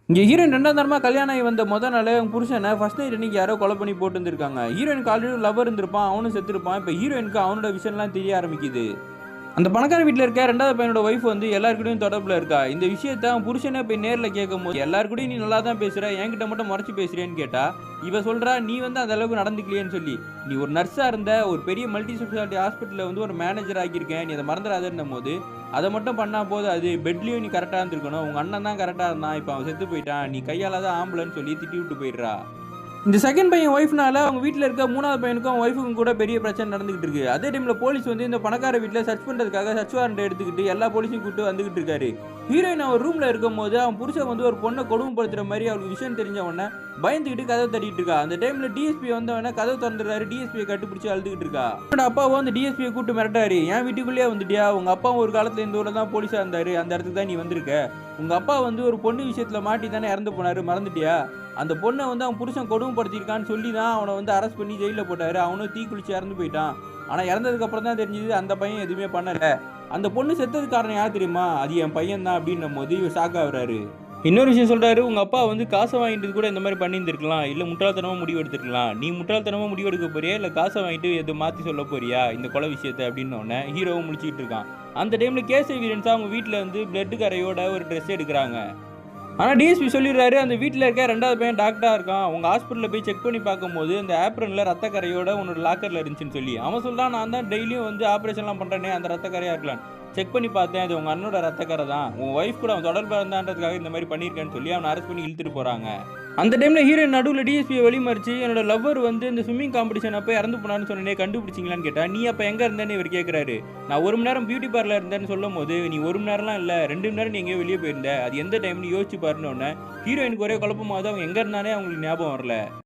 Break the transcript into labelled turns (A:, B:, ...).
A: இங்க ஹீரோயின் 2ஆம் தரமா கல்யாணம் ஆகி வந்த நாளே அவங்க புருஷன ஃபர்ஸ்ட் நைட் அன்னைக்கு யாரோ கொலை பண்ணி போட்டு இருந்திருக்காங்க. ஹீரோயினுக்கு ஆல்ரெடி லவர் இருந்திருப்பான். அவனும் செத்துருப்பான். இப்ப ஹீரோயினுக்கு அவனோட விஷயம்லாம் தெரிய ஆரம்பிக்குது. அந்த பணக்கார வீட்ல இருக்க 2வது பையனோட ஒய்ஃப் வந்து எல்லார் கூடயும் தொடர்புல இருக்கா. இந்த விஷயத்த அவன் புருஷனே போய் நேர்ல கேட்கும்போது, எல்லார் கூடயும் நீ நல்லா தான் பேசுற, என்கிட்ட மட்டும் மறைச்சு பேசுறியேன்னு கேட்டா, இவ சொல்றா நீ வந்து அந்த அளவுக்கு நடந்துக்கலையேன்னு சொல்லி. நீ ஒரு நர்ஸா இருந்த, ஒரு பெரிய மல்டி ஸ்பெஷாலிட்டி ஹாஸ்பிட்டல்ல வந்து ஒரு மேனேஜர் ஆக்கியிருக்கேன். நீ அத மறந்துறாதன்னும்போது, அத மட்டும் பண்ணா போதாது. பெட்லயும் நீ கரெக்ட்டா இருந்திருக்கணும். உங்க அண்ணன் தான் கரெக்ட்டா இருந்தான். இப்ப அவன் செத்து போயிட்டான். நீ கையாலாத ஆம்பளன்னு சொல்லி திட்டி விட்டு போயிடுறா. இந்த செகண்ட் பையன் ஒய்ஃப்னால அவங்க வீட்ல இருக்க 3வது பையனுக்கும் அவங்க ஒய்ஃபுக்கும் கூட பெரிய பிரச்சனை நடந்துகிட்டு இருக்கு. அதே டைம்ல போலீஸ் வந்து இந்த பணக்கார வீட்ல சர்ச் பண்றதுக்காக சர்ச் வாரண்ட் எடுத்துக்கிட்டு எல்லா போலீஸையும் கூப்பிட்டு வந்துகிட்டு இருக்காரு. ஹீரோயின் அவன் ரூம்ல இருக்கும்போது அவன் புருஷன் வந்து ஒரு பொண்ணை கொடுமைப்படுத்துற மாதிரி அவளுக்கு விஷயம் தெரிஞ்ச உடனே பயந்துகிட்டு கதவை தட்டிட்டு இருக்கா. அந்த டைம்ல டிஎஸ்பி வந்தவன கதவை திறந்துடுறாரு. டிஎஸ்பியை கட்டுப்பிடிச்சு அழுதுகிட்டு இருக்கா. அவனோட அப்பாவும் அந்த டிஎஸ்பியை கூப்பிட்டு மிரட்டாரு. என் வீட்டுக்குள்ளேயே வந்துட்டியா? உங்க அப்பா ஒரு காலத்துல இந்த ஊர்ல தான் போலீஸா இருந்தாரு. அந்த இடத்துக்கு தான் நீ வந்திருக்க. உங்க அப்பா வந்து ஒரு பொண்ணு விஷயத்துல மாட்டி தானே இறந்து போனாரு, மறந்துட்டியா? அந்த பொண்ணை வந்து அவன் புருஷன் கொடுமைப்படுத்தியிருக்கான்னு சொல்லி தான் அவனை வந்து அரெஸ்ட் பண்ணி ஜெயிலில் போட்டாரு. அவனும் தீக்குளிச்சு இறந்து போயிட்டான். ஆனால் இறந்ததுக்கு அப்புறம் தான் தெரிஞ்சது அந்த பையன் எதுவுமே பண்ணலை. அந்த பொண்ணு செத்தது காரணம் யார் தெரியுமா? அது என் பையன் தான் அப்படின்னும் போது இவர் ஷாக் ஆகுறாரு. இன்னொரு விஷயம் சொல்றாரு, உங்க அப்பா வந்து காசை வாங்கிட்டு கூட இந்த மாதிரி பண்ணியிருந்திருக்கலாம், இல்ல முட்டாள்தனமா முடிவு எடுத்திருக்கலாம். நீ முட்டாள்தனமா முடிவு எடுக்க போறியா, இல்ல காசை வாங்கிட்டு எது மாத்தி சொல்ல போறியா இந்த கொலை விஷயத்தை அப்படின்னு உடனே ஹீரோவும் முழிச்சிட்டு இருக்கான். அந்த டைம்ல கேஸ் எவிடன்ஸா அவங்க வீட்டுல வந்து பிளட் கரையோட ஒரு ட்ரெஸ் எடுக்கிறாங்க. ஆனா டிஎஸ்பி சொல்லிடுறாரு, அந்த வீட்ல இருக்க 2வது பையன் டாக்டரா இருக்கான். உங்க ஹாஸ்பிட்டல்ல போய் செக் பண்ணி பார்க்கும்போது அந்த ஆப்ரன்ல ரத்த கரையோட உன்னோட லாக்கர்ல இருந்துச்சுன்னு சொல்லி. அவன் சொல்றான், நான் தான் டெய்லியும் வந்து ஆபரேஷன்லாம் பண்றேனே, அந்த ரத்த கரையா இருக்கலாம். செக் பண்ணி பார்த்தேன், அது உங்க அண்ணனோட ரத்த கரை தான். உன் ஒய்ஃப் கூட அவன் தொடர்பா இருந்தான்றதுக்காக இந்த மாதிரி பண்ணியிருக்கேன்னு சொல்லி அவனை அரெஸ்ட் பண்ணி இழுத்துட்டு போறாங்க. அந்த டைம்ல ஹீரோயின் நடுவுல டிஎஸ்பியை வெளிமறிச்சு, என்னோட லவ்வர் வந்து இந்த ஸ்விம்மிங் காம்படிஷன் அப்போ இறந்து போனான்னு சொன்னே, கண்டுபிடிச்சிங்களான்னு கேட்டா, நீ அப்ப எங்க இருந்தேன்னு இவர் கேட்கிறாரு. நான் 1 மணி நேரம் பியூட்டி பார்லர் இருந்தேன்னு சொல்லும் போது, நீ 1 மணி நேரம்லாம் இல்ல 2 மணி நேரம் நீ எங்கேயோ வெளியே போயிருந்த, அது எந்த டைம்னு யோசிச்சு பாருன்னு உடனே ஹீரோயினுக்கு ஒரே குழப்பமாவது. அவங்க எங்க இருந்தானே அவங்களுக்கு ஞாபகம் வரல.